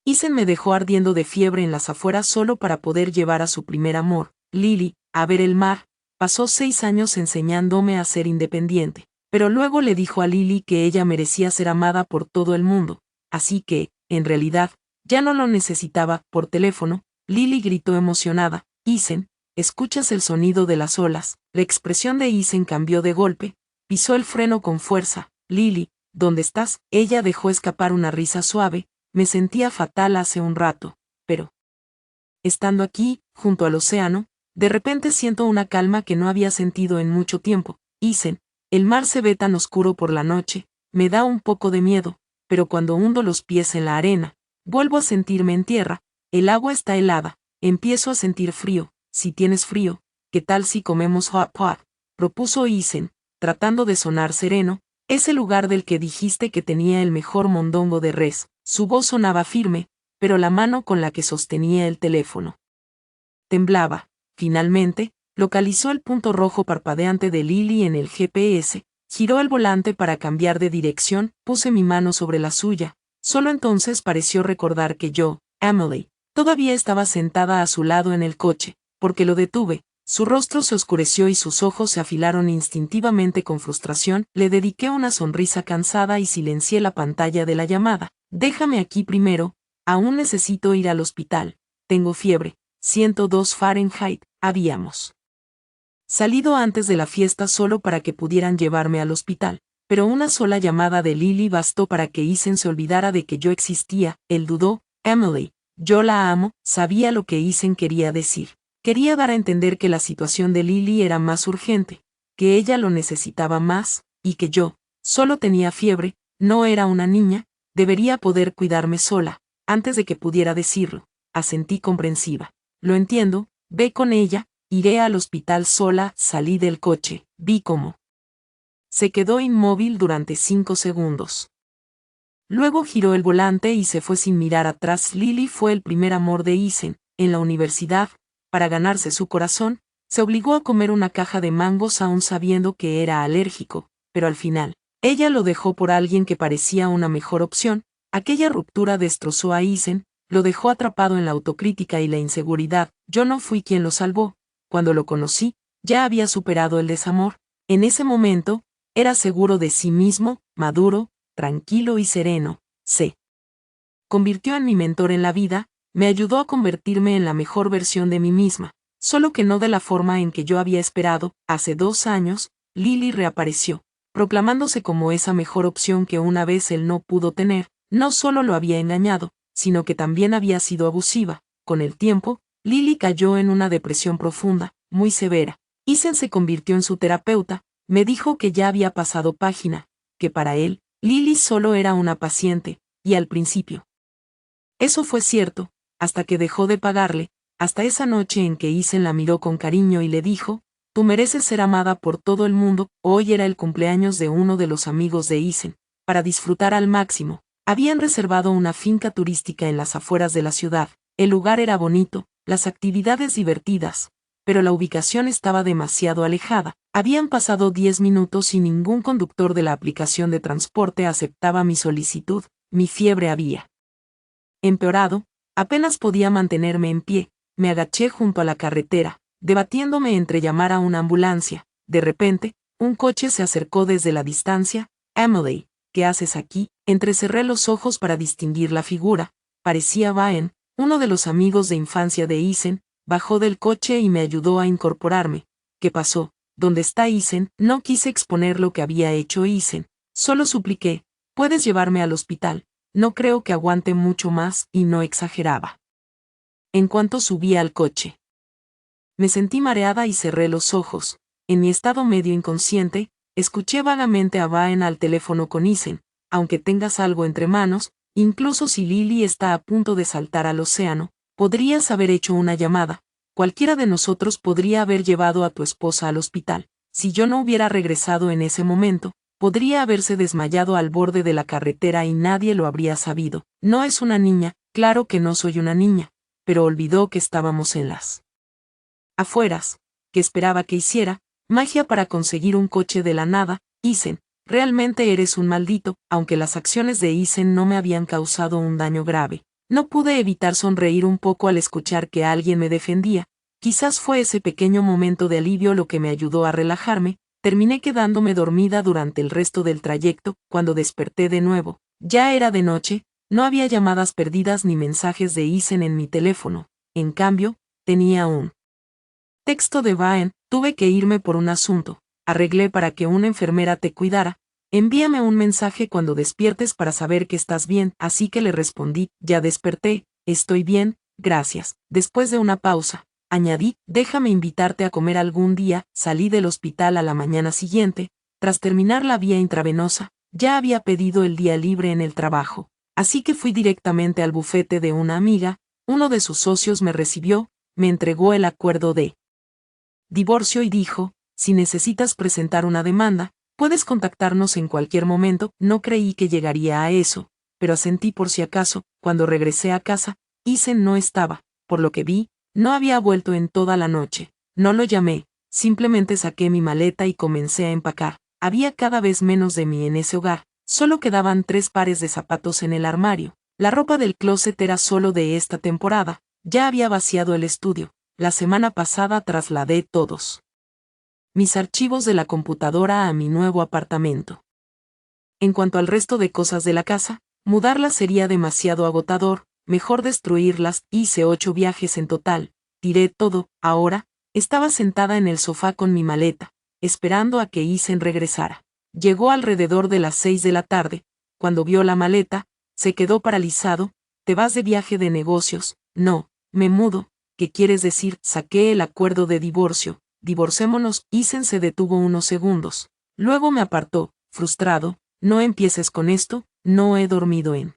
Isen me dejó ardiendo de fiebre en las afueras solo para poder llevar a su primer amor, Lily, a ver el mar. Pasó 6 años enseñándome a ser independiente, pero luego le dijo a Lily que ella merecía ser amada por todo el mundo, así que, en realidad, ya no lo necesitaba. Por teléfono, Lily gritó emocionada, Isen, ¿escuchas el sonido de las olas? La expresión de Isen cambió de golpe, pisó el freno con fuerza. Lily, ¿dónde estás? Ella dejó escapar una risa suave. Me sentía fatal hace un rato, pero estando aquí, junto al océano, de repente siento una calma que no había sentido en mucho tiempo. Isen, el mar se ve tan oscuro por la noche, me da un poco de miedo, pero cuando hundo los pies en la arena, vuelvo a sentirme en tierra. El agua está helada, empiezo a sentir frío. Si tienes frío, ¿qué tal si comemos hot pot? Propuso Isen, tratando de sonar sereno. Es el lugar del que dijiste que tenía el mejor mondongo de res. Su voz sonaba firme, pero la mano con la que sostenía el teléfono temblaba. Finalmente, localizó el punto rojo parpadeante de Lily en el GPS, giró el volante para cambiar de dirección, puse mi mano sobre la suya. Solo entonces pareció recordar que yo, Emily, todavía estaba sentada a su lado en el coche, porque lo detuve. Su rostro se oscureció y sus ojos se afilaron instintivamente con frustración. Le dediqué una sonrisa cansada y silencié la pantalla de la llamada. Déjame aquí primero, aún necesito ir al hospital. Tengo fiebre, 102 Fahrenheit. Habíamos salido antes de la fiesta solo para que pudieran llevarme al hospital, pero una sola llamada de Lily bastó para que Isen se olvidara de que yo existía. Él dudó. Emily, yo la amo. Sabía lo que Isen quería decir. Quería dar a entender que la situación de Lily era más urgente, que ella lo necesitaba más, y que yo, solo tenía fiebre, no era una niña, debería poder cuidarme sola. Antes de que pudiera decirlo, asentí comprensiva. Lo entiendo, ve con ella. Iré al hospital sola. Salí del coche, vi cómo se quedó inmóvil durante 5 segundos. Luego giró el volante y se fue sin mirar atrás. Lily fue el primer amor de Isen. En la universidad, para ganarse su corazón, se obligó a comer una caja de mangos aún sabiendo que era alérgico, pero al final, ella lo dejó por alguien que parecía una mejor opción. Aquella ruptura destrozó a Isen, lo dejó atrapado en la autocrítica y la inseguridad. Yo no fui quien lo salvó. Cuando lo conocí, ya había superado el desamor. En ese momento, era seguro de sí mismo, maduro, tranquilo y sereno. Se convirtió en mi mentor en la vida, me ayudó a convertirme en la mejor versión de mí misma, solo que no de la forma en que yo había esperado. Hace 2 años, Lily reapareció, proclamándose como esa mejor opción que una vez él no pudo tener. No solo lo había engañado, sino que también había sido abusiva. Con el tiempo, Lily cayó en una depresión profunda, muy severa. Isen se convirtió en su terapeuta, me dijo que ya había pasado página, que para él, Lily solo era una paciente, y al principio eso fue cierto, hasta que dejó de pagarle, hasta esa noche en que Isen la miró con cariño y le dijo, tú mereces ser amada por todo el mundo. Hoy era el cumpleaños de uno de los amigos de Isen. Para disfrutar al máximo, habían reservado una finca turística en las afueras de la ciudad. El lugar era bonito, las actividades divertidas, pero la ubicación estaba demasiado alejada. Habían pasado 10 minutos y ningún conductor de la aplicación de transporte aceptaba mi solicitud. Mi fiebre había empeorado, apenas podía mantenerme en pie. Me agaché junto a la carretera, debatiéndome entre llamar a una ambulancia. De repente, un coche se acercó desde la distancia. Emily, ¿qué haces aquí? Entrecerré los ojos para distinguir la figura. Parecía Baen, uno de los amigos de infancia de Isen. Bajó del coche y me ayudó a incorporarme. ¿Qué pasó? ¿Dónde está Isen? No quise exponer lo que había hecho Isen. Solo supliqué, ¿puedes llevarme al hospital? No creo que aguante mucho más, y no exageraba. En cuanto subí al coche, me sentí mareada y cerré los ojos. En mi estado medio inconsciente, escuché vagamente a Baen al teléfono con Isen. Aunque tengas algo entre manos, incluso si Lily está a punto de saltar al océano, podrías haber hecho una llamada. Cualquiera de nosotros podría haber llevado a tu esposa al hospital. Si yo no hubiera regresado en ese momento, podría haberse desmayado al borde de la carretera y nadie lo habría sabido. No es una niña, claro que no soy una niña, pero olvidó que estábamos en las afueras. ¿Qué esperaba que hiciera? Magia para conseguir un coche de la nada. Isen, realmente eres un maldito. Aunque las acciones de Isen no me habían causado un daño grave, No pude evitar sonreír un poco al escuchar que alguien me defendía. Quizás fue ese pequeño momento de alivio lo que me ayudó a relajarme. Terminé quedándome dormida durante el resto del trayecto. Cuando desperté de nuevo, ya era de noche, no había llamadas perdidas ni mensajes de Isen en mi teléfono. En cambio, tenía un texto de Vaen: tuve que irme por un asunto. Arreglé para que una enfermera te cuidara. Envíame un mensaje cuando despiertes para saber que estás bien. Así que le respondí: ya desperté, estoy bien, gracias. Después de una pausa, añadí: déjame invitarte a comer algún día. Salí del hospital a la mañana siguiente. Tras terminar la vía intravenosa, ya había pedido el día libre en el trabajo. Así que fui directamente al bufete de una amiga. Uno de sus socios me recibió, me entregó el acuerdo de divorcio y dijo: si necesitas presentar una demanda, puedes contactarnos en cualquier momento. No creí que llegaría a eso, pero asentí por si acaso. Cuando regresé a casa, Isen no estaba. Por lo que vi, no había vuelto en toda la noche. No lo llamé, simplemente saqué mi maleta y comencé a empacar. Había cada vez menos de mí en ese hogar. Solo quedaban 3 pares de zapatos en el armario. La ropa del closet era solo de esta temporada. Ya había vaciado el estudio. La semana pasada trasladé todos mis archivos de la computadora a mi nuevo apartamento. En cuanto al resto de cosas de la casa, mudarlas sería demasiado agotador, mejor destruirlas. Hice 8 viajes en total, tiré todo. Ahora, estaba sentada en el sofá con mi maleta, esperando a que Isen regresara. Llegó alrededor de las 6 de la tarde. Cuando vio la maleta, se quedó paralizado. ¿Te vas de viaje de negocios? No, me mudo. ¿Qué quieres decir? Saqué el acuerdo de divorcio. Divorcémonos. Isen se detuvo unos segundos. Luego me apartó, frustrado. No empieces con esto, no he dormido en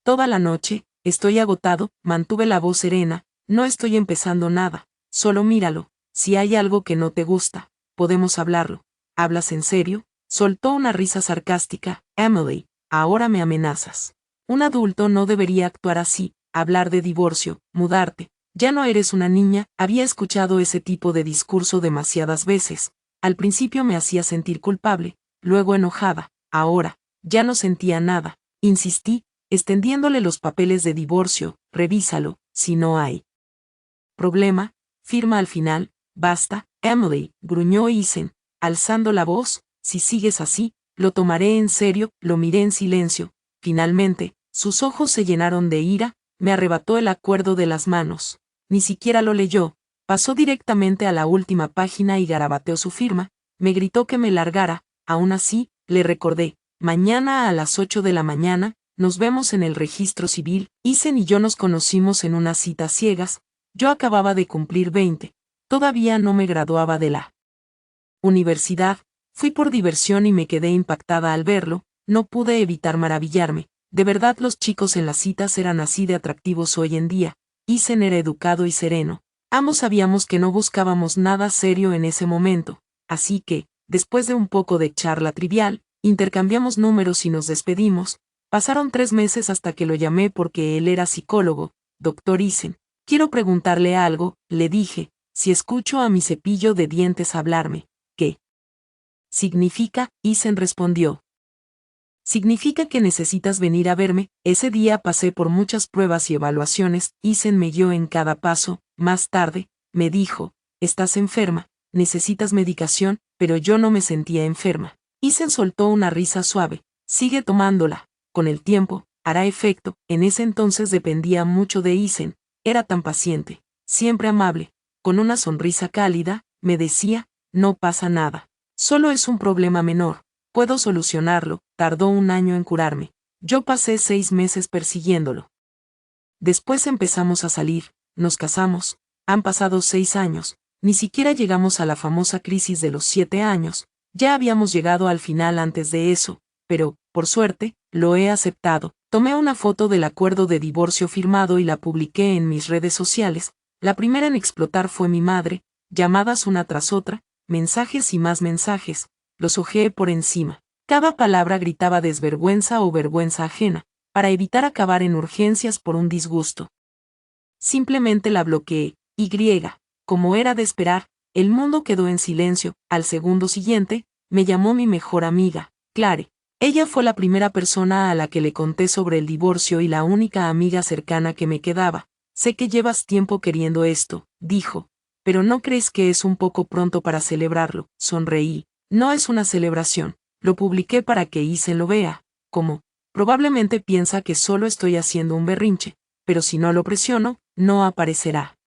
toda la noche, estoy agotado. Mantuve la voz serena: no estoy empezando nada, solo míralo. Si hay algo que no te gusta, podemos hablarlo. ¿Hablas en serio? Soltó una risa sarcástica. Emily, ahora me amenazas. Un adulto no debería actuar así. Hablar de divorcio, mudarte. Ya no eres una niña. Había escuchado ese tipo de discurso demasiadas veces. Al principio me hacía sentir culpable, luego enojada. Ahora, ya no sentía nada. Insistí, extendiéndole los papeles de divorcio. Revísalo, si no hay problema, firma al final. Basta, Emily, gruñó Isen, alzando la voz. Si sigues así, lo tomaré en serio. Lo miré en silencio. Finalmente, sus ojos se llenaron de ira. Me arrebató el acuerdo de las manos. Ni siquiera lo leyó. Pasó directamente a la última página y garabateó su firma. Me gritó que me largara. Aún así, le recordé: mañana a las 8 de la mañana, nos vemos en el registro civil. Isen y yo nos conocimos en unas citas ciegas. Yo acababa de cumplir 20. Todavía no me graduaba de la universidad. Fui por diversión y me quedé impactada al verlo. No pude evitar maravillarme. De verdad los chicos en las citas eran así de atractivos hoy en día. Isen era educado y sereno. Ambos sabíamos que no buscábamos nada serio en ese momento. Así que, después de un poco de charla trivial, intercambiamos números y nos despedimos. Pasaron 3 meses hasta que lo llamé porque él era psicólogo. Doctor Isen, quiero preguntarle algo, le dije. Si escucho a mi cepillo de dientes hablarme, ¿qué significa? Isen respondió: significa que necesitas venir a verme. Ese día pasé por muchas pruebas y evaluaciones. Isen me guió en cada paso. Más tarde, me dijo: estás enferma, necesitas medicación. Pero yo no me sentía enferma. Isen soltó una risa suave. Sigue tomándola. Con el tiempo, hará efecto. En ese entonces dependía mucho de Isen. Era tan paciente, siempre amable. Con una sonrisa cálida, me decía: no pasa nada. Solo es un problema menor. Puedo solucionarlo. Tardó un año en curarme. Yo pasé 6 meses persiguiéndolo. Después empezamos a salir, nos casamos. Han pasado 6 años. Ni siquiera llegamos a la famosa crisis de los 7 años. Ya habíamos llegado al final antes de eso, pero, por suerte, lo he aceptado. Tomé una foto del acuerdo de divorcio firmado y la publiqué en mis redes sociales. La primera en explotar fue mi madre. Llamadas una tras otra, mensajes y más mensajes. Los hojeé por encima. Cada palabra gritaba desvergüenza o vergüenza ajena, para evitar acabar en urgencias por un disgusto. Simplemente la bloqueé. Como era de esperar, el mundo quedó en silencio. Al segundo siguiente, me llamó mi mejor amiga, Clare. Ella fue la primera persona a la que le conté sobre el divorcio y la única amiga cercana que me quedaba. Sé que llevas tiempo queriendo esto, dijo, pero ¿no crees que es un poco pronto para celebrarlo? Sonreí. No es una celebración. Lo publiqué para que Isen lo vea. Como, probablemente piensa que solo estoy haciendo un berrinche, pero si no lo presiono, no aparecerá.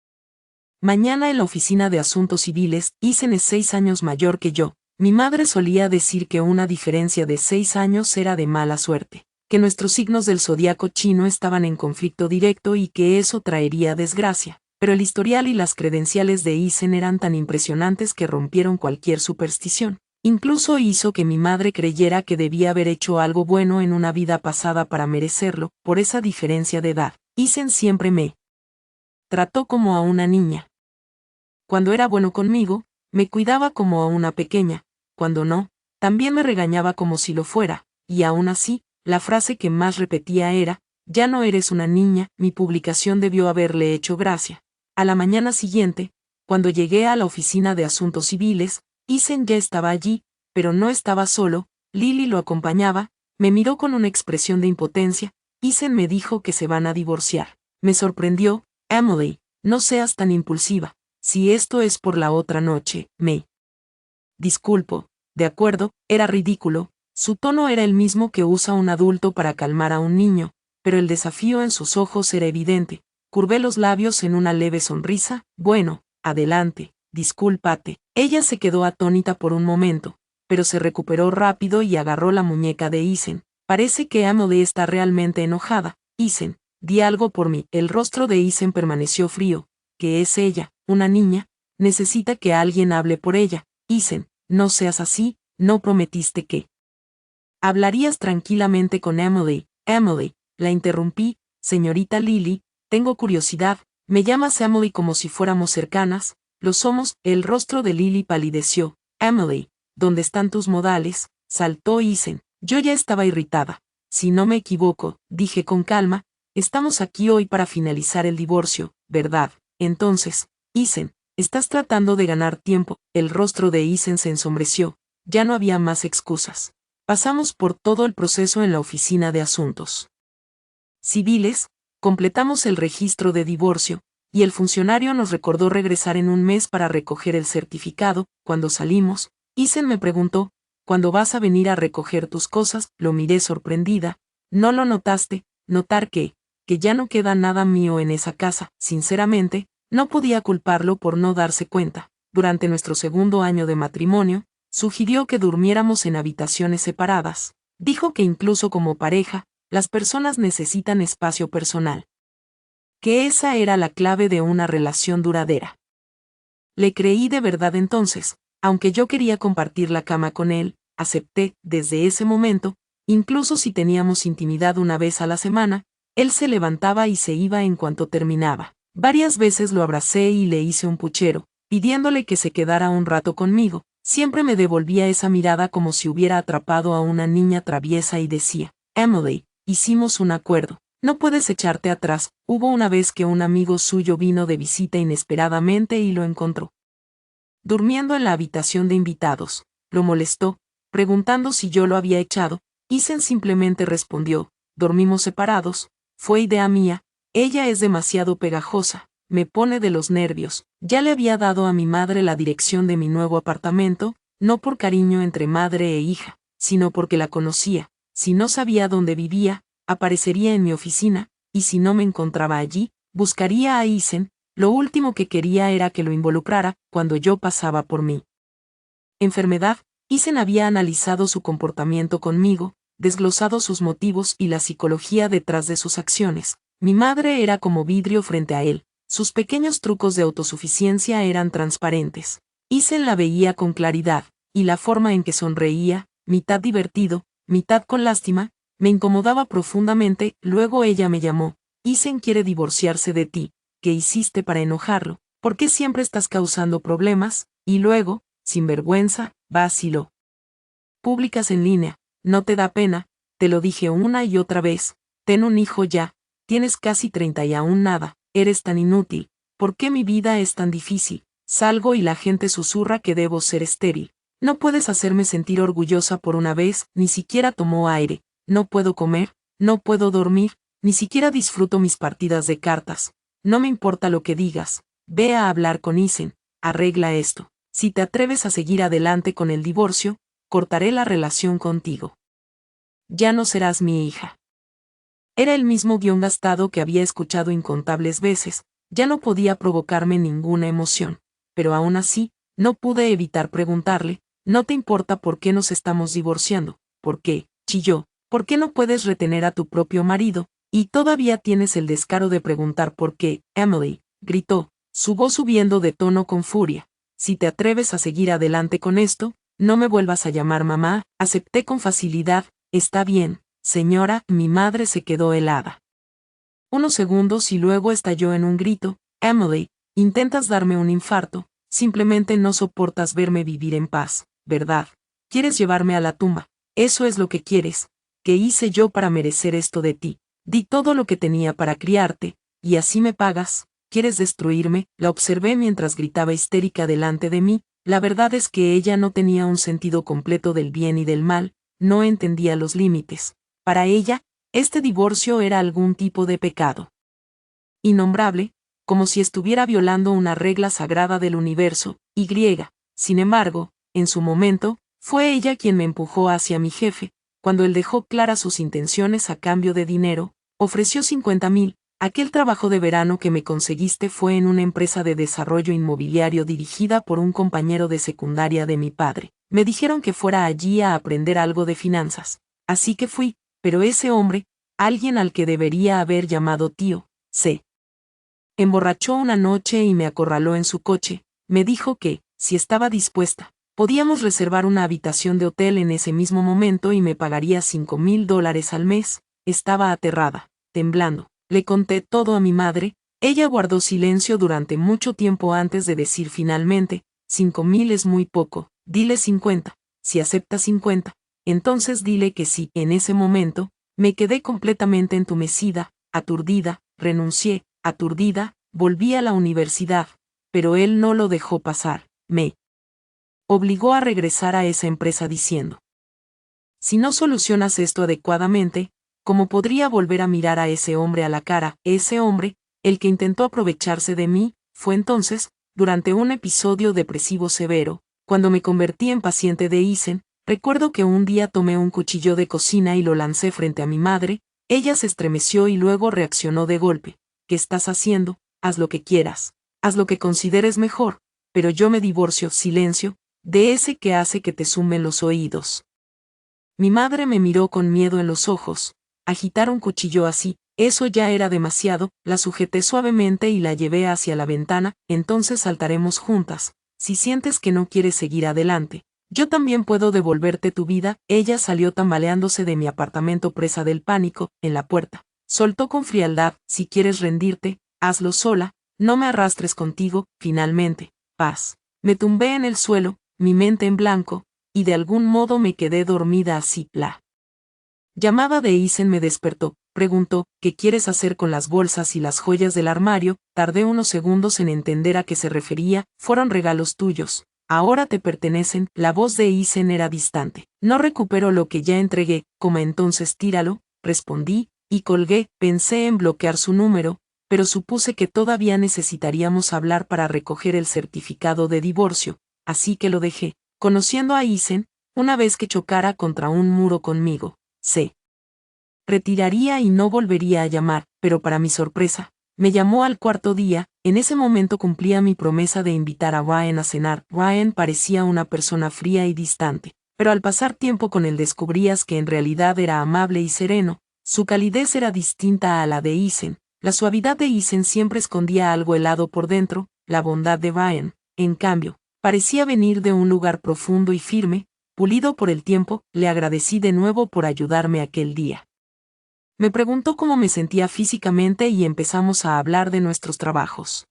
Mañana en la oficina de asuntos civiles, Isen es 6 años mayor que yo. Mi madre solía decir que una diferencia de 6 años era de mala suerte, que nuestros signos del zodiaco chino estaban en conflicto directo y que eso traería desgracia, pero el historial y las credenciales de Isen eran tan impresionantes que rompieron cualquier superstición. Incluso hizo que mi madre creyera que debía haber hecho algo bueno en una vida pasada para merecerlo. Por esa diferencia de edad, Isen siempre me trató como a una niña. Cuando era bueno conmigo, me cuidaba como a una pequeña. Cuando no, también me regañaba como si lo fuera, y aún así, la frase que más repetía era, ya no eres una niña. Mi publicación debió haberle hecho gracia. A la mañana siguiente, cuando llegué a la oficina de asuntos civiles, Isen ya estaba allí, pero no estaba solo. Lily lo acompañaba. Me miró con una expresión de impotencia. Isen me dijo que se van a divorciar. Me sorprendió. Emily, no seas tan impulsiva. Si esto es por la otra noche, me disculpo. De acuerdo, era ridículo. Su tono era el mismo que usa un adulto para calmar a un niño, pero el desafío en sus ojos era evidente. Curvé los labios en una leve sonrisa. Bueno, adelante, discúlpate. Ella se quedó atónita por un momento, pero se recuperó rápido y agarró la muñeca de Isen. Parece que Emily está realmente enojada. Isen, di algo por mí. El rostro de Isen permaneció frío. ¿Qué es ella? Una niña. Necesita que alguien hable por ella. Isen, no seas así. No prometiste que hablarías tranquilamente con Emily. Emily, la interrumpí. Señorita Lily, tengo curiosidad. Me llamas Emily como si fuéramos cercanas. Lo somos. El rostro de Lily palideció. Emily, ¿dónde están tus modales? Saltó Isen. Yo ya estaba irritada. Si no me equivoco, dije con calma, estamos aquí hoy para finalizar el divorcio, ¿verdad? Entonces, Isen, estás tratando de ganar tiempo. El rostro de Isen se ensombreció. Ya no había más excusas. Pasamos por todo el proceso en la oficina de asuntos civiles, completamos el registro de divorcio, y el funcionario nos recordó regresar en un mes para recoger el certificado. Cuando salimos, Isen me preguntó, ¿cuándo vas a venir a recoger tus cosas? Lo miré sorprendida. ¿No lo notaste? Notar que ya no queda nada mío en esa casa. Sinceramente, no podía culparlo por no darse cuenta. Durante nuestro segundo año de matrimonio, sugirió que durmiéramos en habitaciones separadas. Dijo que incluso como pareja, las personas necesitan espacio personal. Que esa era la clave de una relación duradera. Le creí de verdad entonces. Aunque yo quería compartir la cama con él, acepté. Desde ese momento, incluso si teníamos intimidad una vez a la semana, él se levantaba y se iba en cuanto terminaba. Varias veces lo abracé y le hice un puchero, pidiéndole que se quedara un rato conmigo. Siempre me devolvía esa mirada como si hubiera atrapado a una niña traviesa y decía, Emily, hicimos un acuerdo. No puedes echarte atrás. Hubo una vez que un amigo suyo vino de visita inesperadamente y lo encontró durmiendo en la habitación de invitados. Lo molestó, preguntando si yo lo había echado. Isen simplemente respondió, dormimos separados. Fue idea mía. Ella es demasiado pegajosa. Me pone de los nervios. Ya le había dado a mi madre la dirección de mi nuevo apartamento, no por cariño entre madre e hija, sino porque la conocía. Si no sabía dónde vivía, aparecería en mi oficina, y si no me encontraba allí, buscaría a Isen. Lo último que quería era que lo involucrara cuando yo pasaba por mi enfermedad. Isen había analizado su comportamiento conmigo, desglosado sus motivos y la psicología detrás de sus acciones. Mi madre era como vidrio frente a él. Sus pequeños trucos de autosuficiencia eran transparentes. Isen la veía con claridad, y la forma en que sonreía, mitad divertido, mitad con lástima, me incomodaba profundamente. Luego ella me llamó. Isen quiere divorciarse de ti. ¿Qué hiciste para enojarlo? ¿Por qué siempre estás causando problemas? Y luego, sin vergüenza, vaciló. Publicas en línea. ¿No te da pena? Te lo dije una y otra vez. Ten un hijo ya. Tienes casi 30 y aún nada. Eres tan inútil. ¿Por qué mi vida es tan difícil? Salgo y la gente susurra que debo ser estéril. No puedes hacerme sentir orgullosa por una vez, ni siquiera tomó aire, no puedo comer, no puedo dormir, ni siquiera disfruto mis partidas de cartas. No me importa lo que digas, ve a hablar con Isen, arregla esto. Si te atreves a seguir adelante con el divorcio, cortaré la relación contigo. Ya no serás mi hija. Era el mismo guión gastado que había escuchado incontables veces, ya no podía provocarme ninguna emoción, pero aún así, no pude evitar preguntarle, ¿no te importa por qué nos estamos divorciando? ¿Por qué? Chilló, ¿por qué no puedes retener a tu propio marido? Y todavía tienes el descaro de preguntar por qué, Emily, gritó, su voz subiendo de tono con furia. Si te atreves a seguir adelante con esto, no me vuelvas a llamar mamá, acepté con facilidad, está bien, señora, mi madre se quedó helada. Unos segundos y luego estalló en un grito, Emily, intentas darme un infarto, simplemente no soportas verme vivir en paz, ¿verdad? Quieres llevarme a la tumba, eso es lo que quieres. ¿Qué hice yo para merecer esto de ti? Di todo lo que tenía para criarte, y así me pagas. ¿Quieres destruirme? La observé mientras gritaba histérica delante de mí. La verdad es que ella no tenía un sentido completo del bien y del mal, no entendía los límites. Para ella, este divorcio era algún tipo de pecado innombrable, como si estuviera violando una regla sagrada del universo, y griega. Sin embargo, en su momento, fue ella quien me empujó hacia mi jefe, cuando él dejó claras sus intenciones a cambio de dinero, ofreció 50,000. Aquel trabajo de verano que me conseguiste fue en una empresa de desarrollo inmobiliario dirigida por un compañero de secundaria de mi padre. Me dijeron que fuera allí a aprender algo de finanzas. Así que fui, pero ese hombre, alguien al que debería haber llamado tío, se emborrachó una noche y me acorraló en su coche. Me dijo que, si estaba dispuesta, podíamos reservar una habitación de hotel en ese mismo momento y me pagaría $5,000 al mes. Estaba aterrada, temblando. Le conté todo a mi madre. Ella guardó silencio durante mucho tiempo antes de decir finalmente, 5,000 es muy poco, dile 50, si acepta 50, entonces dile que sí. En ese momento, me quedé completamente entumecida, aturdida, renuncié, aturdida, volví a la universidad, pero él no lo dejó pasar, me obligó a regresar a esa empresa diciendo: si no solucionas esto adecuadamente, ¿cómo podría volver a mirar a ese hombre a la cara? Ese hombre, el que intentó aprovecharse de mí, fue entonces, durante un episodio depresivo severo, cuando me convertí en paciente de Isen. Recuerdo que un día tomé un cuchillo de cocina y lo lancé frente a mi madre. Ella se estremeció y luego reaccionó de golpe. ¿Qué estás haciendo? Haz lo que quieras, haz lo que consideres mejor, pero yo me divorcio. Silencio, de ese que hace que te sumen los oídos. Mi madre me miró con miedo en los ojos. Agitar un cuchillo así, eso ya era demasiado. La sujeté suavemente y la llevé hacia la ventana. Entonces saltaremos juntas. Si sientes que no quieres seguir adelante, yo también puedo devolverte tu vida. Ella salió tambaleándose de mi apartamento presa del pánico. En la puerta, soltó con frialdad: si quieres rendirte, hazlo sola, no me arrastres contigo. Finalmente, paz. Me tumbé en el suelo, mi mente en blanco, y de algún modo me quedé dormida así. La llamada de Isen me despertó. Preguntó: ¿qué quieres hacer con las bolsas y las joyas del armario? Tardé unos segundos en entender a qué se refería. Fueron regalos tuyos. Ahora te pertenecen. La voz de Isen era distante. No recupero lo que ya entregué. Entonces tíralo, respondí, y colgué. Pensé en bloquear su número, pero supuse que todavía necesitaríamos hablar para recoger el certificado de divorcio, así que lo dejé. Conociendo a Isen, una vez que chocara contra un muro conmigo, se retiraría y no volvería a llamar, pero para mi sorpresa, me llamó al cuarto día. En ese momento cumplía mi promesa de invitar a Ryan a cenar. Ryan parecía una persona fría y distante, pero al pasar tiempo con él descubrías que en realidad era amable y sereno. Su calidez era distinta a la de Isen. La suavidad de Isen siempre escondía algo helado por dentro. La bondad de Ryan, en cambio, parecía venir de un lugar profundo y firme, pulido por el tiempo. Le agradecí de nuevo por ayudarme aquel día. Me preguntó cómo me sentía físicamente y empezamos a hablar de nuestros trabajos.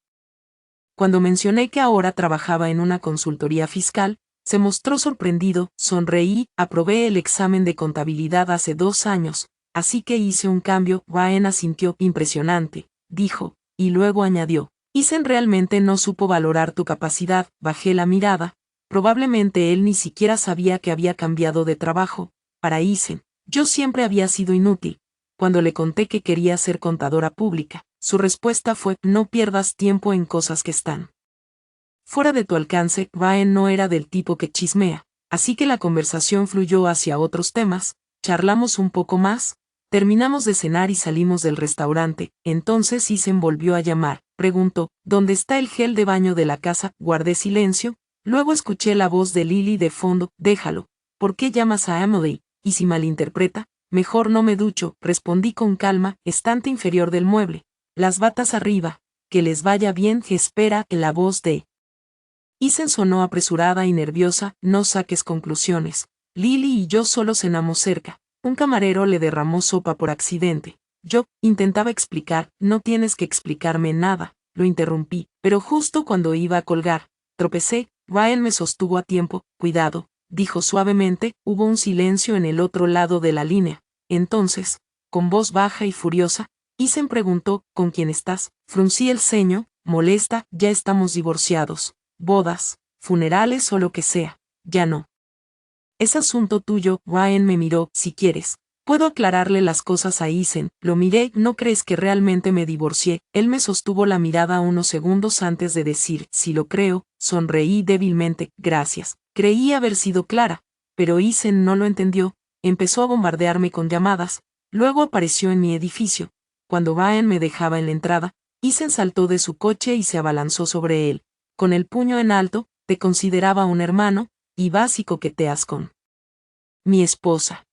Cuando mencioné que ahora trabajaba en una consultoría fiscal, se mostró sorprendido. Sonreí: aprobé el examen de contabilidad hace 2 años, así que hice un cambio. Ryan asintió. Impresionante, dijo, y luego añadió: Isen realmente no supo valorar tu capacidad. Bajé la mirada. Probablemente él ni siquiera sabía que había cambiado de trabajo. Para Isen, yo siempre había sido inútil. Cuando le conté que quería ser contadora pública, su respuesta fue: no pierdas tiempo en cosas que están fuera de tu alcance. Ryan no era del tipo que chismea, así que la conversación fluyó hacia otros temas, charlamos un poco más, terminamos de cenar y salimos del restaurante. Entonces Isen volvió a llamar, preguntó: ¿dónde está el gel de baño de la casa? Guardé silencio, luego escuché la voz de Lily de fondo: déjalo, ¿por qué llamas a Emily? Y si malinterpreta, mejor no me ducho, respondí con calma, estante inferior del mueble, las batas arriba, que les vaya bien. Espera, la voz de Isen sonó apresurada y nerviosa: no saques conclusiones. Lily y yo solo cenamos cerca. Un camarero le derramó sopa por accidente. Yo intentaba explicar: no tienes que explicarme nada, lo interrumpí, pero justo cuando iba a colgar, tropecé. Ryan me sostuvo a tiempo. Cuidado, dijo suavemente. Hubo un silencio en el otro lado de la línea. Entonces, con voz baja y furiosa, Isen preguntó: ¿con quién estás? Fruncí el ceño, molesta: ya estamos divorciados. Bodas, funerales o lo que sea, ya no. Es asunto tuyo. Ryan me miró: si quieres, puedo aclararle las cosas a Isen. Lo miré: ¿no crees que realmente me divorcié? Él me sostuvo la mirada unos segundos antes de decir: sí lo creo. Sonreí débilmente: gracias. Creí haber sido clara, pero Isen no lo entendió. Empezó a bombardearme con llamadas, luego apareció en mi edificio. Cuando Ryan me dejaba en la entrada, Isen saltó de su coche y se abalanzó sobre él. Con el puño en alto: te consideraba un hermano, y vas y coqueteas con mi esposa.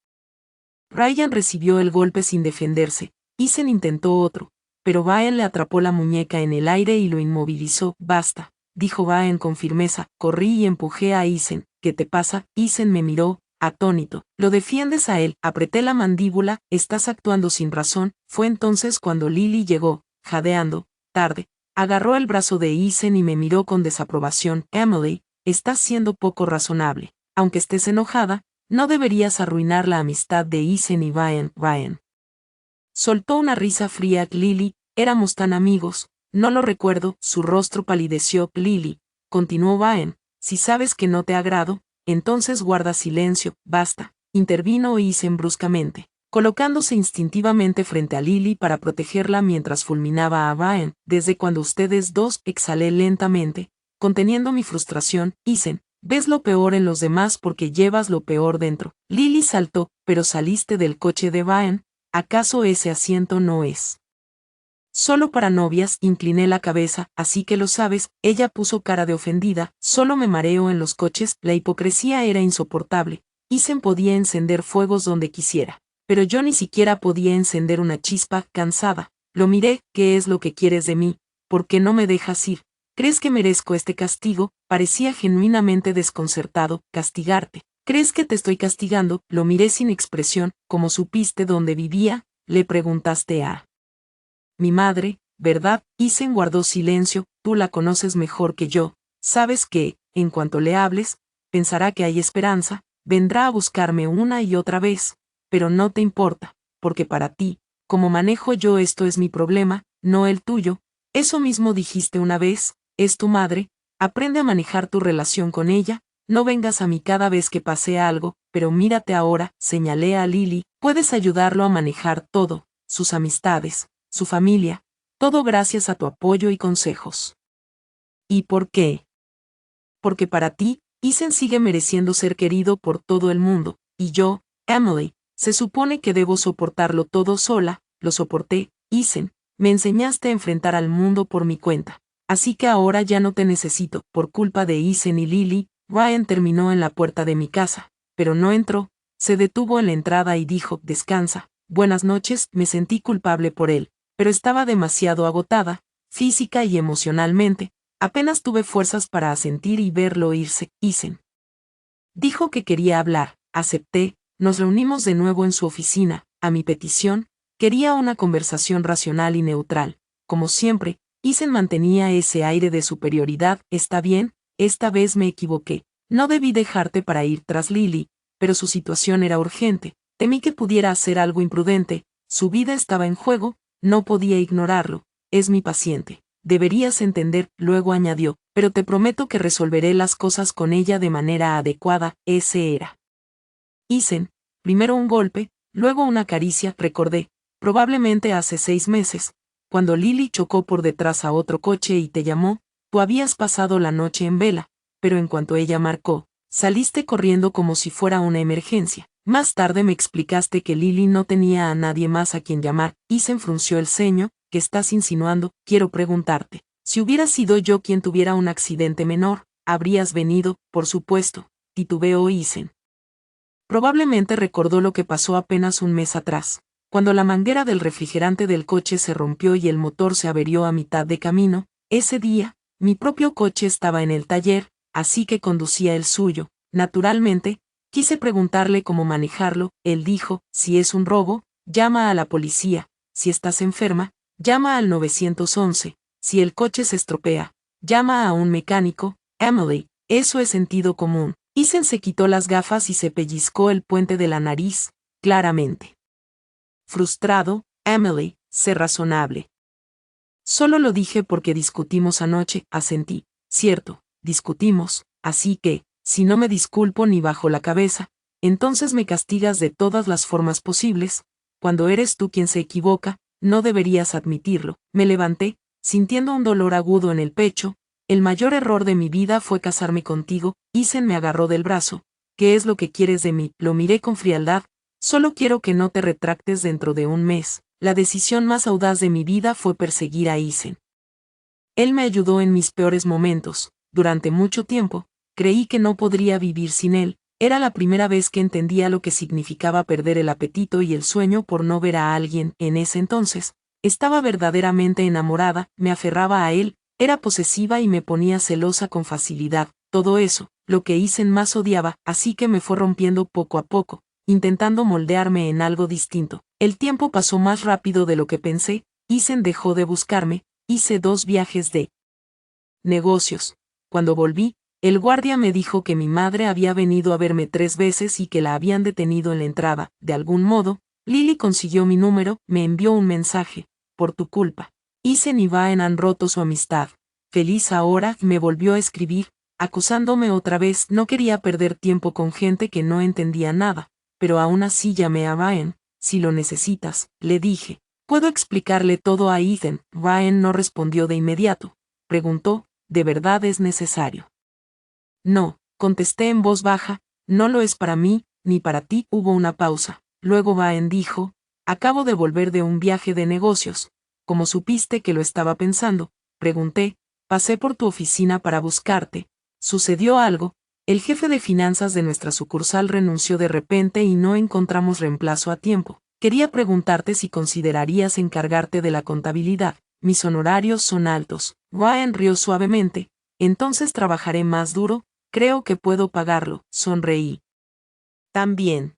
Ryan recibió el golpe sin defenderse. Isen intentó otro, pero Ryan le atrapó la muñeca en el aire y lo inmovilizó. Basta, dijo Ryan con firmeza. Corrí y empujé a Isen. ¿Qué te pasa? Isen me miró, atónito. ¿Lo defiendes a él? Apreté la mandíbula. Estás actuando sin razón. Fue entonces cuando Lily llegó, jadeando, tarde. Agarró el brazo de Isen y me miró con desaprobación. Emily, estás siendo poco razonable. Aunque estés enojada, no deberías arruinar la amistad de Isen y Ryan. Ryan soltó una risa fría. Lily, éramos tan amigos. No lo recuerdo. Su rostro palideció. Lily, continuó Ryan, si sabes que no te agrado, entonces guarda silencio. Basta, intervino Isen bruscamente, colocándose instintivamente frente a Lily para protegerla mientras fulminaba a Ryan. Desde cuando ustedes dos, exhalé lentamente, conteniendo mi frustración. Isen, ves lo peor en los demás porque llevas lo peor dentro. Lily saltó: pero saliste del coche de Ryan, ¿acaso ese asiento no es solo para novias? Incliné la cabeza: así que lo sabes. Ella puso cara de ofendida. Solo me mareo en los coches. La hipocresía era insoportable. Isen podía encender fuegos donde quisiera, pero yo ni siquiera podía encender una chispa. Cansada, lo miré: ¿qué es lo que quieres de mí? ¿Por qué no me dejas ir? ¿Crees que merezco este castigo? Parecía genuinamente desconcertado. ¿Castigarte? ¿Crees que te estoy castigando? Lo miré sin expresión. ¿Cómo supiste dónde vivía? Le preguntaste a mi madre, ¿verdad? Isen guardó silencio. Tú la conoces mejor que yo. Sabes que, en cuanto le hables, pensará que hay esperanza, vendrá a buscarme una y otra vez, pero no te importa, porque para ti, como manejo yo esto es mi problema, no el tuyo. Eso mismo dijiste una vez. Es tu madre, aprende a manejar tu relación con ella, no vengas a mí cada vez que pase algo. Pero mírate ahora, señalé a Lily, puedes ayudarlo a manejar todo, sus amistades, su familia, todo gracias a tu apoyo y consejos. ¿Y por qué? Porque para ti, Isen sigue mereciendo ser querido por todo el mundo, y yo, Emily, se supone que debo soportarlo todo sola. Lo soporté. Isen, me enseñaste a enfrentar al mundo por mi cuenta, así que ahora ya no te necesito. Por culpa de Isen y Lily, Ryan terminó en la puerta de mi casa, pero no entró. Se detuvo en la entrada y dijo: descansa, buenas noches. Me sentí culpable por él, pero estaba demasiado agotada, física y emocionalmente. Apenas tuve fuerzas para asentir y verlo irse. Isen dijo que quería hablar. Acepté. Nos reunimos de nuevo en su oficina. A mi petición, quería una conversación racional y neutral. Como siempre, Isen mantenía ese aire de superioridad. Está bien, esta vez me equivoqué. No debí dejarte para ir tras Lily, pero su situación era urgente. Temí que pudiera hacer algo imprudente. Su vida estaba en juego, no podía ignorarlo. Es mi paciente. deberías entender, luego añadió, pero te prometo que resolveré las cosas con ella de manera adecuada. Ese era Isen. Primero un golpe, luego una caricia, recordé, probablemente hace 6 meses, cuando Lily chocó por detrás a otro coche y te llamó, tú habías pasado la noche en vela, pero en cuanto ella marcó, saliste corriendo como si fuera una emergencia. Más tarde me explicaste que Lily no tenía a nadie más a quien llamar. Isen frunció el ceño. ¿Qué estás insinuando? Quiero preguntarte. Si hubiera sido yo quien tuviera un accidente menor, habrías venido, por supuesto, titubeó Isen. Probablemente recordó lo que pasó apenas un mes atrás, cuando la manguera del refrigerante del coche se rompió y el motor se averió a mitad de camino. Ese día, mi propio coche estaba en el taller, así que conducía el suyo. Naturalmente, quise preguntarle cómo manejarlo. Él dijo, si es un robo, llama a la policía, si estás enferma, llama al 911, si el coche se estropea, llama a un mecánico. Emily, eso es sentido común. Isen se quitó las gafas y se pellizcó el puente de la nariz, claramente frustrado. Emily, sé razonable. Solo lo dije porque discutimos anoche, asentí. Cierto, discutimos, así que, si no me disculpo ni bajo la cabeza, entonces me castigas de todas las formas posibles. Cuando eres tú quien se equivoca, no deberías admitirlo. Me levanté, sintiendo un dolor agudo en el pecho. El mayor error de mi vida fue casarme contigo. Isen me agarró del brazo. ¿Qué es lo que quieres de mí? Lo miré con frialdad. Solo quiero que no te retractes dentro de un mes. La decisión más audaz de mi vida fue perseguir a Isen. Él me ayudó en mis peores momentos. Durante mucho tiempo, creí que no podría vivir sin él. Era la primera vez que entendía lo que significaba perder el apetito y el sueño por no ver a alguien. En ese entonces, estaba verdaderamente enamorada, me aferraba a él, era posesiva y me ponía celosa con facilidad. Todo eso, lo que Isen más odiaba, así que me fue rompiendo poco a poco, intentando moldearme en algo distinto. El tiempo pasó más rápido de lo que pensé. Isen dejó de buscarme. Hice 2 viajes de negocios. Cuando volví, el guardia me dijo que mi madre había venido a verme 3 veces y que la habían detenido en la entrada. De algún modo, Lily consiguió mi número, me envió un mensaje. Por tu culpa. Isen y Vaen han roto su amistad. Feliz ahora, me volvió a escribir, acusándome otra vez. No quería perder tiempo con gente que no entendía nada, pero aún así llamé a Vaen. Si lo necesitas, le dije. Puedo explicarle todo a Ethan. Vaen no respondió de inmediato. Preguntó, ¿de verdad es necesario? No, contesté en voz baja, no lo es para mí, ni para ti. Hubo una pausa. Luego Vaen dijo, acabo de volver de un viaje de negocios. ¿Cómo supiste que lo estaba pensando? Pregunté, pasé por tu oficina para buscarte. ¿Sucedió algo? El jefe de finanzas de nuestra sucursal renunció de repente y no encontramos reemplazo a tiempo. Quería preguntarte si considerarías encargarte de la contabilidad. Mis honorarios son altos. Vaen rió suavemente. Entonces trabajaré más duro. Creo que puedo pagarlo. Sonreí. También.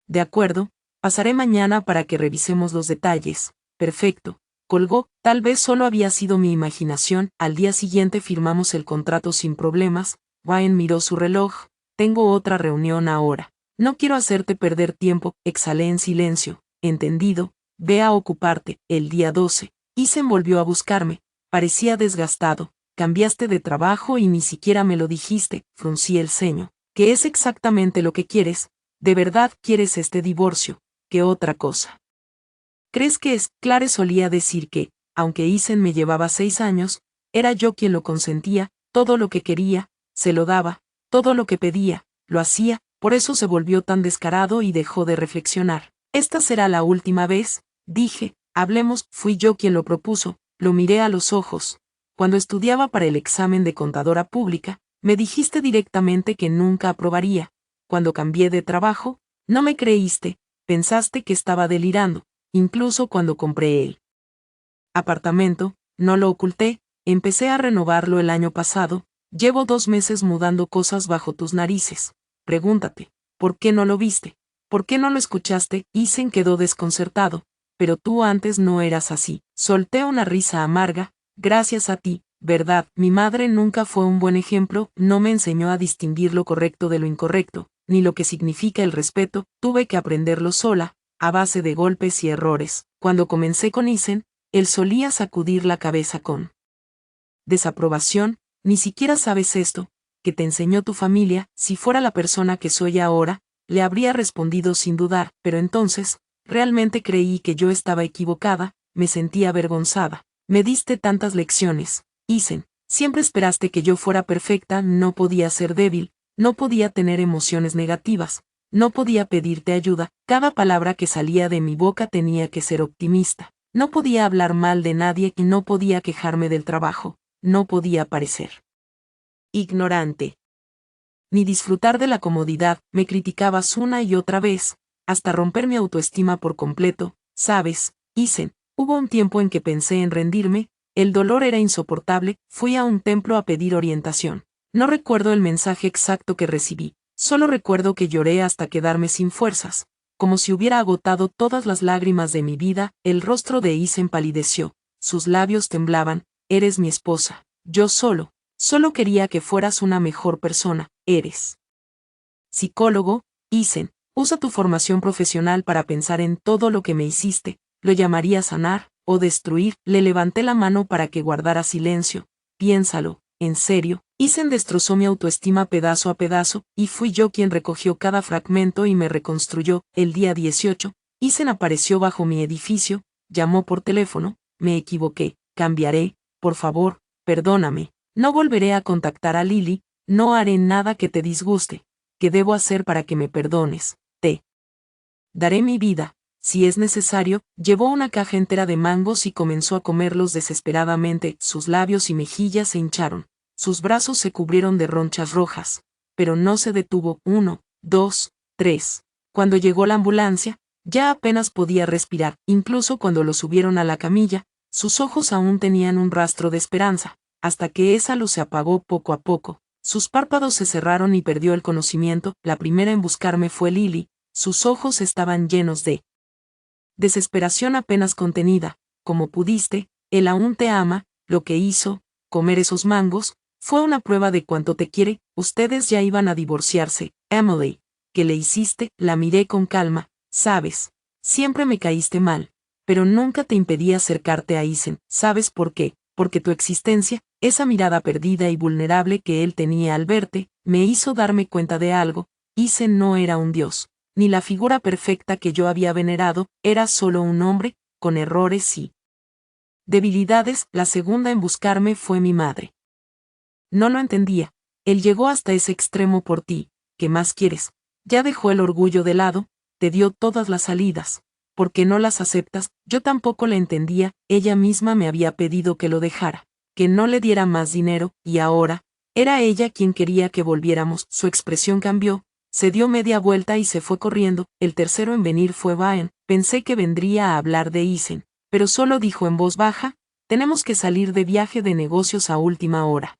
De acuerdo, pasaré mañana para que revisemos los detalles. Perfecto. Colgó. Tal vez solo había sido mi imaginación. Al día siguiente firmamos el contrato sin problemas. Vaen miró su reloj. Tengo otra reunión ahora. No quiero hacerte perder tiempo. Exhalé en silencio. Entendido. Ve a ocuparte. El día 12. Isen volvió a buscarme. Parecía desgastado. Cambiaste de trabajo y ni siquiera me lo dijiste. Fruncí el ceño. ¿Qué es exactamente lo que quieres? ¿De verdad quieres este divorcio? ¿Qué otra cosa? ¿Crees que es? Clare solía decir que, aunque Isen me llevaba 6 años, era yo quien lo consentía. Todo lo que quería, se lo daba. Todo lo que pedía, lo hacía. Por eso se volvió tan descarado y dejó de reflexionar. Esta será la última vez, dije. Hablemos. Fui yo quien lo propuso. Lo miré a los ojos. Cuando estudiaba para el examen de contadora pública, me dijiste directamente que nunca aprobaría. Cuando cambié de trabajo, no me creíste. Pensaste que estaba delirando. Incluso cuando compré el apartamento, no lo oculté. Empecé a renovarlo el año pasado. Llevo 2 meses mudando cosas bajo tus narices. Pregúntate, ¿por qué no lo viste? ¿Por qué no lo escuchaste? Isen quedó desconcertado. Pero tú antes no eras así. Solté una risa amarga. Gracias a ti, ¿verdad? Mi madre nunca fue un buen ejemplo, no me enseñó a distinguir lo correcto de lo incorrecto, ni lo que significa el respeto. Tuve que aprenderlo sola, a base de golpes y errores. Cuando comencé con Isen, Él solía sacudir la cabeza con desaprobación. Ni siquiera sabes esto, que te enseñó tu familia. Si fuera la persona que soy ahora, le habría respondido sin dudar, pero entonces, realmente creí que yo estaba equivocada, me sentí avergonzada. Me diste tantas lecciones, Isen. Siempre esperaste que yo fuera perfecta, no podía ser débil, no podía tener emociones negativas, no podía pedirte ayuda, cada palabra que salía de mi boca tenía que ser optimista. No podía hablar mal de nadie y no podía quejarme del trabajo, no podía parecer ignorante, ni disfrutar de la comodidad. Me criticabas una y otra vez, hasta romper mi autoestima por completo. Sabes, Isen, hubo un tiempo en que pensé en rendirme, el dolor era insoportable, fui a un templo a pedir orientación. No recuerdo el mensaje exacto que recibí, solo recuerdo que lloré hasta quedarme sin fuerzas, como si hubiera agotado todas las lágrimas de mi vida. El rostro de Isen palideció, sus labios temblaban. Eres mi esposa, yo solo quería que fueras una mejor persona. Eres psicólogo, Isen, usa tu formación profesional para pensar en todo lo que me hiciste. ¿Lo llamaría sanar o destruir? Le levanté la mano para que guardara silencio. Piénsalo, en serio. Isen destrozó mi autoestima pedazo a pedazo, y fui yo quien recogió cada fragmento y me reconstruyó. El día 18, Isen apareció bajo mi edificio, llamó por teléfono. Me equivoqué, cambiaré, por favor, perdóname. No volveré a contactar a Lily, no haré nada que te disguste. ¿Qué debo hacer para que me perdones? Te daré mi vida. Si es necesario. Llevó una caja entera de mangos y comenzó a comerlos desesperadamente. Sus labios y mejillas se hincharon, sus brazos se cubrieron de ronchas rojas, pero no se detuvo. 1, 2, 3. Cuando llegó la ambulancia, ya apenas podía respirar. Incluso cuando lo subieron a la camilla, sus ojos aún tenían un rastro de esperanza, hasta que esa luz se apagó poco a poco. Sus párpados se cerraron y perdió el conocimiento. La primera en buscarme fue Lily, sus ojos estaban llenos de desesperación apenas contenida. Como pudiste, él aún te ama. Lo que hizo, comer esos mangos, fue una prueba de cuánto te quiere. Ustedes ya iban a divorciarse. Emily, ¿qué le hiciste? La miré con calma. Sabes, siempre me caíste mal, pero nunca te impedí acercarte a Isen. ¿Sabes por qué? Porque tu existencia, esa mirada perdida y vulnerable que él tenía al verte, me hizo darme cuenta de algo. Isen no era un dios, ni la figura perfecta que yo había venerado, era solo un hombre, con errores y debilidades. La segunda en buscarme fue mi madre. No lo entendía. Él llegó hasta ese extremo por ti. ¿Qué más quieres? Ya dejó el orgullo de lado, te dio todas las salidas. ¿Por qué no las aceptas? Yo tampoco la entendía. Ella misma me había pedido que lo dejara, que no le diera más dinero, y ahora, era ella quien quería que volviéramos. Su expresión cambió, se dio media vuelta y se fue corriendo. El tercero en venir fue Baen. Pensé que vendría a hablar de Isen, pero solo dijo en voz baja: tenemos que salir de viaje de negocios a última hora.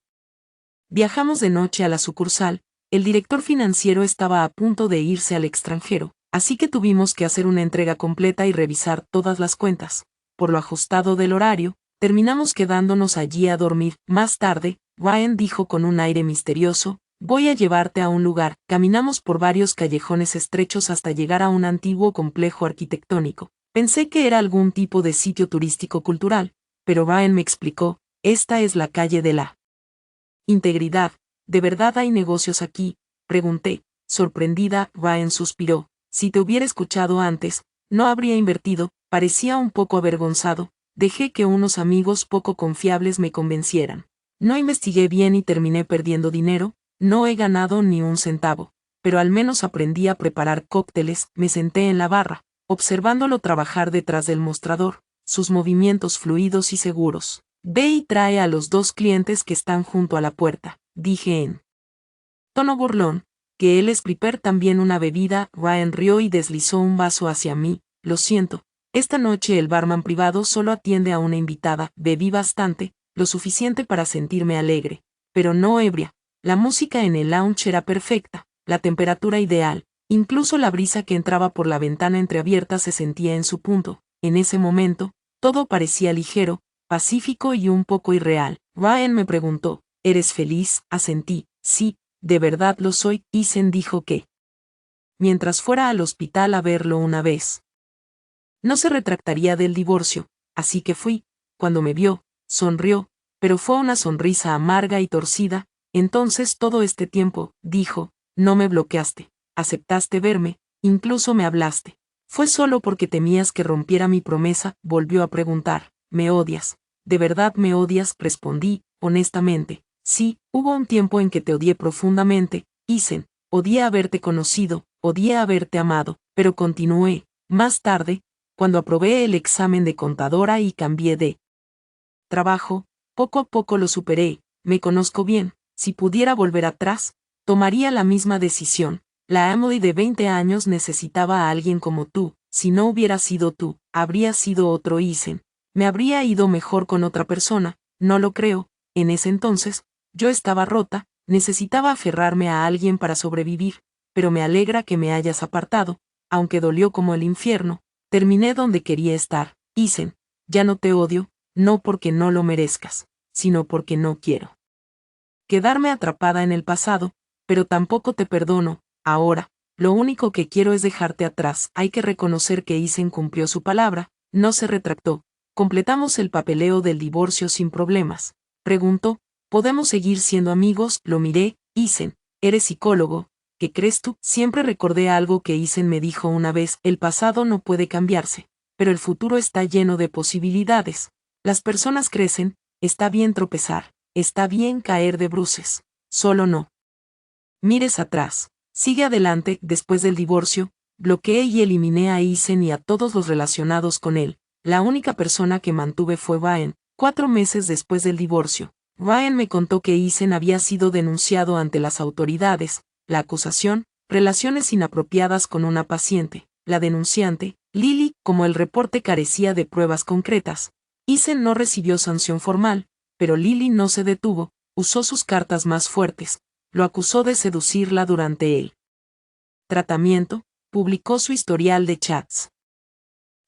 Viajamos de noche a la sucursal. El director financiero estaba a punto de irse al extranjero, así que tuvimos que hacer una entrega completa y revisar todas las cuentas. Por lo ajustado del horario, terminamos quedándonos allí a dormir. Más tarde, Ryan dijo con un aire misterioso: voy a llevarte a un lugar. Caminamos por varios callejones estrechos hasta llegar a un antiguo complejo arquitectónico. Pensé que era algún tipo de sitio turístico cultural, pero Ryan me explicó: esta es la calle de la integridad. ¿De verdad hay negocios aquí? Pregunté, sorprendida. Ryan suspiró: si te hubiera escuchado antes, no habría invertido. Parecía un poco avergonzado. Dejé que unos amigos poco confiables me convencieran. No investigué bien y terminé perdiendo dinero. No he ganado ni un centavo, pero al menos aprendí a preparar cócteles. Me senté en la barra, observándolo trabajar detrás del mostrador, sus movimientos fluidos y seguros. Ve y trae a los 2 clientes que están junto a la puerta, dije en tono burlón. Que él es prepare también una bebida. Ryan rió y deslizó un vaso hacia mí. Lo siento, esta noche el barman privado solo atiende a una invitada. Bebí bastante, lo suficiente para sentirme alegre, pero no ebria. La música en el lounge era perfecta, la temperatura ideal, incluso la brisa que entraba por la ventana entreabierta se sentía en su punto. En ese momento, todo parecía ligero, pacífico y un poco irreal. Ryan me preguntó: ¿eres feliz? Asentí: sí, de verdad lo soy. Isen dijo que, mientras fuera al hospital a verlo una vez, no se retractaría del divorcio, así que fui. cuando me vio, sonrió, pero fue una sonrisa amarga y torcida. Entonces todo este tiempo, dijo, no me bloqueaste, aceptaste verme, incluso me hablaste. Fue solo porque temías que rompiera mi promesa. Volvió a preguntar, ¿me odias? ¿De verdad me odias? Respondí, honestamente, sí, hubo un tiempo en que te odié profundamente, Isen, odié haberte conocido, odié haberte amado, pero continué, más tarde, cuando aprobé el examen de contadora y cambié de trabajo, poco a poco lo superé, me conozco bien, si pudiera volver atrás, tomaría la misma decisión. La Emily de 20 años necesitaba a alguien como tú, si no hubiera sido tú, habría sido otro Isen. Me habría ido mejor con otra persona, no lo creo, en ese entonces, yo estaba rota, necesitaba aferrarme a alguien para sobrevivir, pero me alegra que me hayas apartado, aunque dolió como el infierno, terminé donde quería estar, Isen, ya no te odio, no porque no lo merezcas, sino porque no quiero quedarme atrapada en el pasado, pero tampoco te perdono, ahora, lo único que quiero es dejarte atrás. Hay que reconocer que Isen cumplió su palabra, no se retractó. Completamos el papeleo del divorcio sin problemas. Preguntó, ¿podemos seguir siendo amigos? Lo miré, Isen, eres psicólogo, ¿qué crees tú? Siempre recordé algo que Isen me dijo una vez, el pasado no puede cambiarse, pero el futuro está lleno de posibilidades. Las personas crecen, está bien tropezar, está bien caer de bruces, solo no mires atrás. Sigue adelante. Después del divorcio, bloqueé y eliminé a Isen y a todos los relacionados con él. La única persona que mantuve fue Ryan. 4 meses después del divorcio, Ryan me contó que Isen había sido denunciado ante las autoridades. La acusación, relaciones inapropiadas con una paciente. La denunciante, Lily, como el reporte carecía de pruebas concretas. Isen no recibió sanción formal, pero Lily no se detuvo, usó sus cartas más fuertes. Lo acusó de seducirla durante el tratamiento, publicó su historial de chats,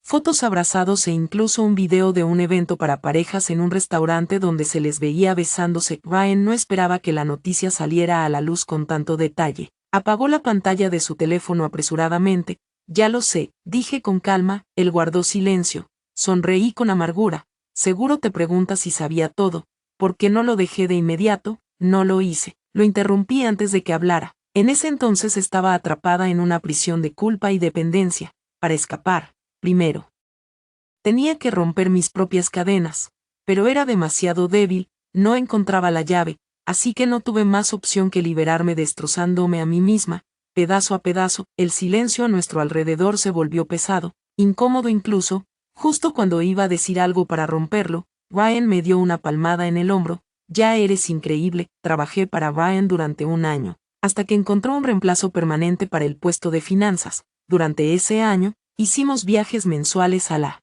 fotos abrazados e incluso un video de un evento para parejas en un restaurante donde se les veía besándose. Ryan no esperaba que la noticia saliera a la luz con tanto detalle. Apagó la pantalla de su teléfono apresuradamente. Ya lo sé, dije con calma. Él guardó silencio. Sonreí con amargura. Seguro te preguntas si sabía todo. ¿Por qué no lo dejé de inmediato? No lo hice. Lo interrumpí antes de que hablara. En ese entonces estaba atrapada en una prisión de culpa y dependencia. Para escapar, primero tenía que romper mis propias cadenas, pero era demasiado débil, no encontraba la llave, así que no tuve más opción que liberarme destrozándome a mí misma, pedazo a pedazo. El silencio a nuestro alrededor se volvió pesado, incómodo incluso. Justo cuando iba a decir algo para romperlo, Ryan me dio una palmada en el hombro. Ya eres increíble. Trabajé para Ryan durante un año, hasta que encontró un reemplazo permanente para el puesto de finanzas. Durante ese año, hicimos viajes mensuales a la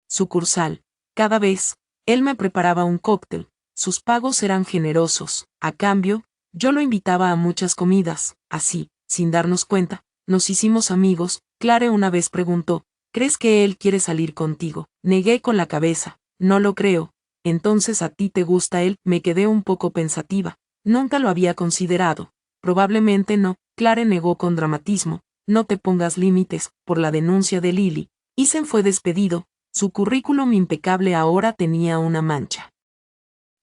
sucursal. Cada vez, él me preparaba un cóctel. Sus pagos eran generosos. A cambio, yo lo invitaba a muchas comidas. Así, sin darnos cuenta, nos hicimos amigos. Clare una vez preguntó, ¿crees que él quiere salir contigo? Negué con la cabeza. No lo creo. Entonces a ti te gusta él. Me quedé un poco pensativa. Nunca lo había considerado. Probablemente no. Clare negó con dramatismo. No te pongas límites. Por la denuncia de Lily, Isen fue despedido. Su currículum impecable ahora tenía una mancha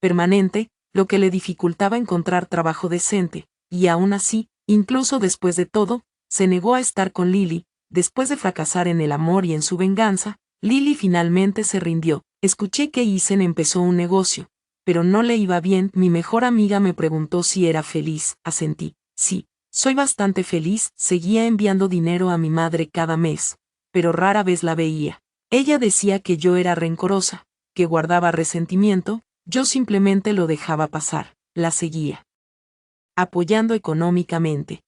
permanente, lo que le dificultaba encontrar trabajo decente, y aún así, incluso después de todo, se negó a estar con Lily. Después de fracasar en el amor y en su venganza, Lily finalmente se rindió. Escuché que Isen empezó un negocio, pero no le iba bien. Mi mejor amiga me preguntó si era feliz. Asentí. Sí, soy bastante feliz. Seguía enviando dinero a mi madre cada mes, pero rara vez la veía. Ella decía que yo era rencorosa, que guardaba resentimiento. Yo simplemente lo dejaba pasar. La seguía apoyando económicamente.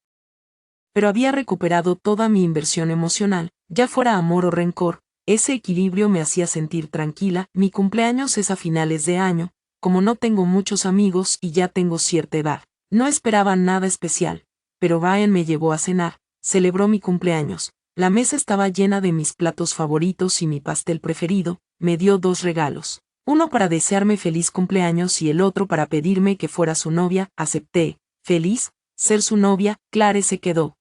Pero había recuperado toda mi inversión emocional, ya fuera amor o rencor. Ese equilibrio me hacía sentir tranquila. Mi cumpleaños es a finales de año. Como no tengo muchos amigos y ya tengo cierta edad, no esperaba nada especial, pero Ryan me llevó a cenar, celebró mi cumpleaños. La mesa estaba llena de mis platos favoritos y mi pastel preferido. Me dio 2 regalos, uno para desearme feliz cumpleaños y el otro para pedirme que fuera su novia. Acepté, feliz, ser su novia. Clare se quedó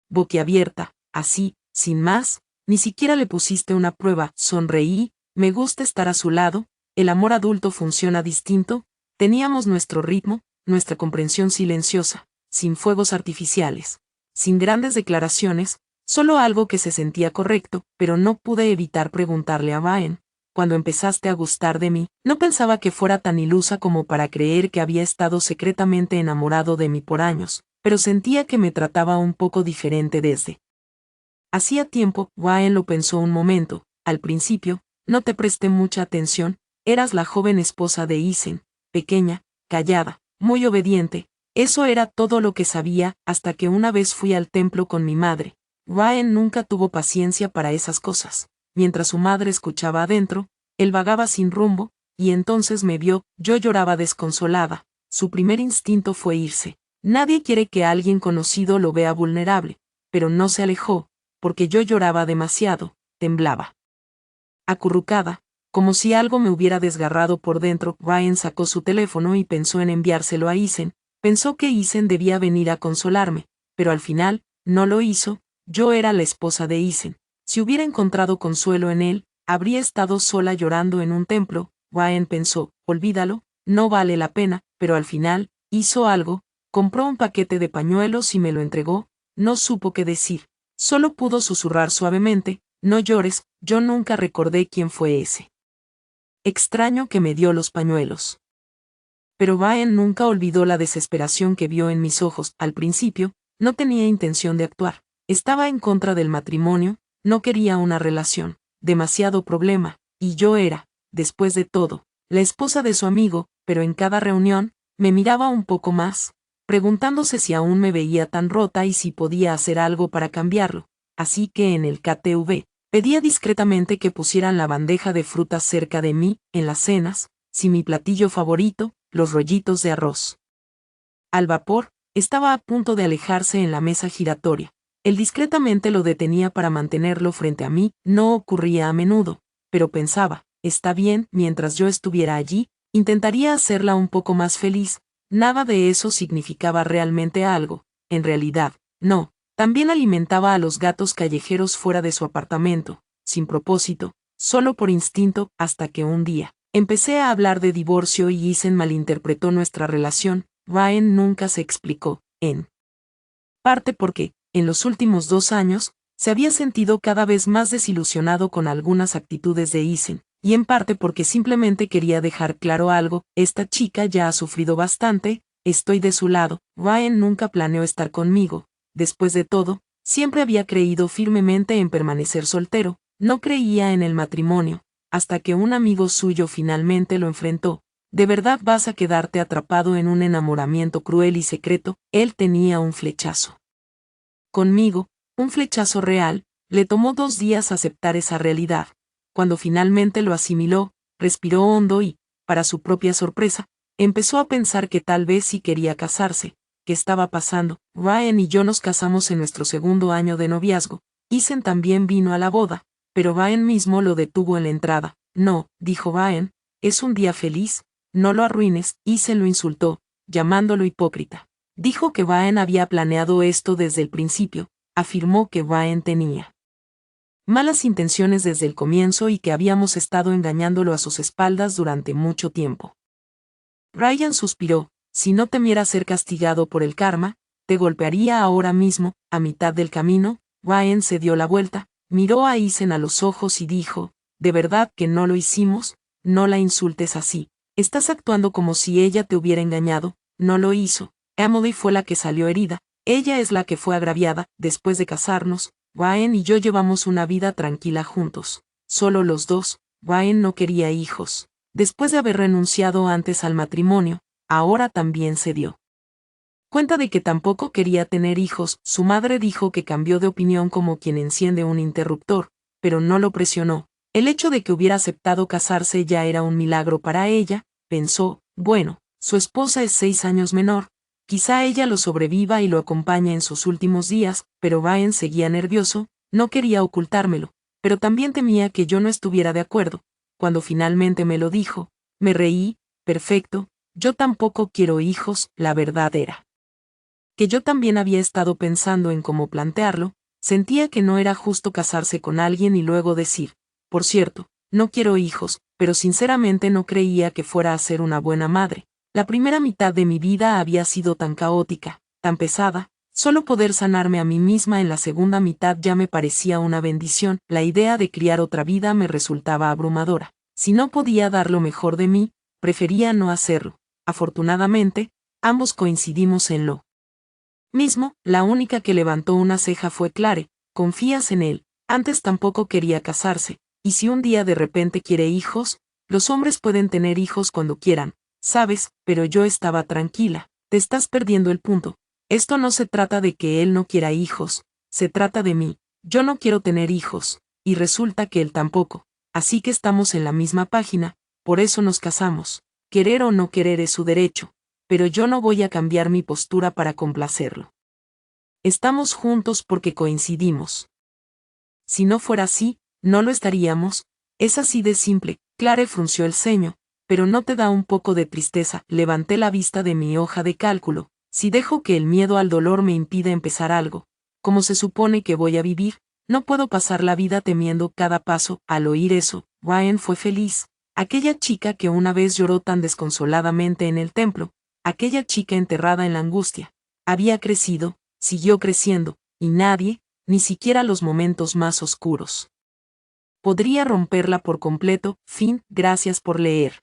boquiabierta. Así, sin más, ni siquiera le pusiste una prueba. Sonreí. me gusta estar a su lado, el amor adulto funciona distinto, teníamos nuestro ritmo, nuestra comprensión silenciosa, sin fuegos artificiales, sin grandes declaraciones, solo algo que se sentía correcto, pero no pude evitar preguntarle a Brian, cuando empezaste a gustar de mí, no pensaba que fuera tan ilusa como para creer que había estado secretamente enamorado de mí por años, pero sentía que me trataba un poco diferente desde hacía tiempo. Brian lo pensó un momento. Al principio, no te presté mucha atención, eras la joven esposa de Isen, pequeña, callada, muy obediente, eso era todo lo que sabía, hasta que una vez fui al templo con mi madre. Brian nunca tuvo paciencia para esas cosas. Mientras su madre escuchaba adentro, él vagaba sin rumbo, y entonces me vio, yo lloraba desconsolada. Su primer instinto fue irse. Nadie quiere que alguien conocido lo vea vulnerable, pero no se alejó, porque yo lloraba demasiado, temblaba. Acurrucada, como si algo me hubiera desgarrado por dentro, Brian sacó su teléfono y pensó en enviárselo a Isen. Pensó que Isen debía venir a consolarme, pero al final, no lo hizo. Yo era la esposa de Isen. Si hubiera encontrado consuelo en él, habría estado sola llorando en un templo. Brian pensó, olvídalo, no vale la pena, pero al final, hizo algo, compró un paquete de pañuelos y me lo entregó. No supo qué decir. Solo pudo susurrar suavemente, no llores, yo nunca recordé quién fue ese extraño que me dio los pañuelos. Pero Brian nunca olvidó la desesperación que vio en mis ojos. Al principio, no tenía intención de actuar. Estaba en contra del matrimonio, no quería una relación, demasiado problema, y yo era, después de todo, la esposa de su amigo, pero en cada reunión, me miraba un poco más, preguntándose si aún me veía tan rota y si podía hacer algo para cambiarlo. Así que en el KTV, pedía discretamente que pusieran la bandeja de frutas cerca de mí, en las cenas, si mi platillo favorito, los rollitos de arroz al vapor, estaba a punto de alejarse en la mesa giratoria. Él discretamente lo detenía para mantenerlo frente a mí. No ocurría a menudo, pero pensaba, está bien, mientras yo estuviera allí, intentaría hacerla un poco más feliz. Nada de eso significaba realmente algo, en realidad, no. También alimentaba a los gatos callejeros fuera de su apartamento, sin propósito, solo por instinto, hasta que un día empecé a hablar de divorcio y Isen malinterpretó nuestra relación. Brian nunca se explicó, en parte porque, en los últimos 2 años, se había sentido cada vez más desilusionado con algunas actitudes de Isen, y en parte porque simplemente quería dejar claro algo, esta chica ya ha sufrido bastante, estoy de su lado. Brian nunca planeó estar conmigo. Después de todo, siempre había creído firmemente en permanecer soltero, no creía en el matrimonio, hasta que un amigo suyo finalmente lo enfrentó. ¿De verdad vas a quedarte atrapado en un enamoramiento cruel y secreto? Él tenía un flechazo conmigo, un flechazo real. Le tomó 2 días aceptar esa realidad. Cuando finalmente lo asimiló, respiró hondo y, para su propia sorpresa, empezó a pensar que tal vez sí quería casarse. ¿Qué estaba pasando? Brian y yo nos casamos en nuestro 2.º año de noviazgo. Isen también vino a la boda, pero Brian mismo lo detuvo en la entrada. No, dijo Brian, es un día feliz, no lo arruines. Isen lo insultó, llamándolo hipócrita. Dijo que Brian había planeado esto desde el principio, afirmó que Brian tenía malas intenciones desde el comienzo y que habíamos estado engañándolo a sus espaldas durante mucho tiempo. Brian suspiró, si no temiera ser castigado por el karma, te golpearía ahora mismo. A mitad del camino, Brian se dio la vuelta, miró a Isen a los ojos y dijo, ¿de verdad que no lo hicimos? No la insultes así, estás actuando como si ella te hubiera engañado, no lo hizo. Emily fue la que salió herida, ella es la que fue agraviada. Después de casarnos, Brian y yo llevamos una vida tranquila juntos, solo los dos. Brian no quería hijos. Después de haber renunciado antes al matrimonio, ahora también se dio cuenta de que tampoco quería tener hijos. Su madre dijo que cambió de opinión como quien enciende un interruptor, pero no lo presionó. El hecho de que hubiera aceptado casarse ya era un milagro para ella. Pensó, bueno, su esposa es 6 años menor, quizá ella lo sobreviva y lo acompañe en sus últimos días. Pero Brian seguía nervioso, no quería ocultármelo, pero también temía que yo no estuviera de acuerdo. Cuando finalmente me lo dijo, me reí. Perfecto, yo tampoco quiero hijos. La verdad era que yo también había estado pensando en cómo plantearlo. Sentía que no era justo casarse con alguien y luego decir, por cierto, no quiero hijos, pero sinceramente no creía que fuera a ser una buena madre. La primera mitad de mi vida había sido tan caótica, tan pesada, solo poder sanarme a mí misma en la segunda mitad ya me parecía una bendición, la idea de criar otra vida me resultaba abrumadora. Si no podía dar lo mejor de mí, prefería no hacerlo. Afortunadamente, ambos coincidimos en lo mismo, la única que levantó una ceja fue Clare. ¿Confías en él? Antes tampoco quería casarse, y si un día de repente quiere hijos, los hombres pueden tener hijos cuando quieran, ¿sabes? Pero yo estaba tranquila. Te estás perdiendo el punto. Esto no se trata de que él no quiera hijos, se trata de mí. Yo no quiero tener hijos, y resulta que él tampoco. Así que estamos en la misma página, por eso nos casamos. Querer o no querer es su derecho, pero yo no voy a cambiar mi postura para complacerlo. Estamos juntos porque coincidimos. Si no fuera así, no lo estaríamos. Es así de simple. Clare frunció el ceño. Pero ¿no te da un poco de tristeza? Levanté la vista de mi hoja de cálculo. Si dejo que el miedo al dolor me impida empezar algo, como se supone que voy a vivir, no puedo pasar la vida temiendo cada paso. Al oír eso, Ryan fue feliz. Aquella chica que una vez lloró tan desconsoladamente en el templo, aquella chica enterrada en la angustia, había crecido, siguió creciendo, y nadie, ni siquiera los momentos más oscuros, podría romperla por completo. Fin. Gracias por leer.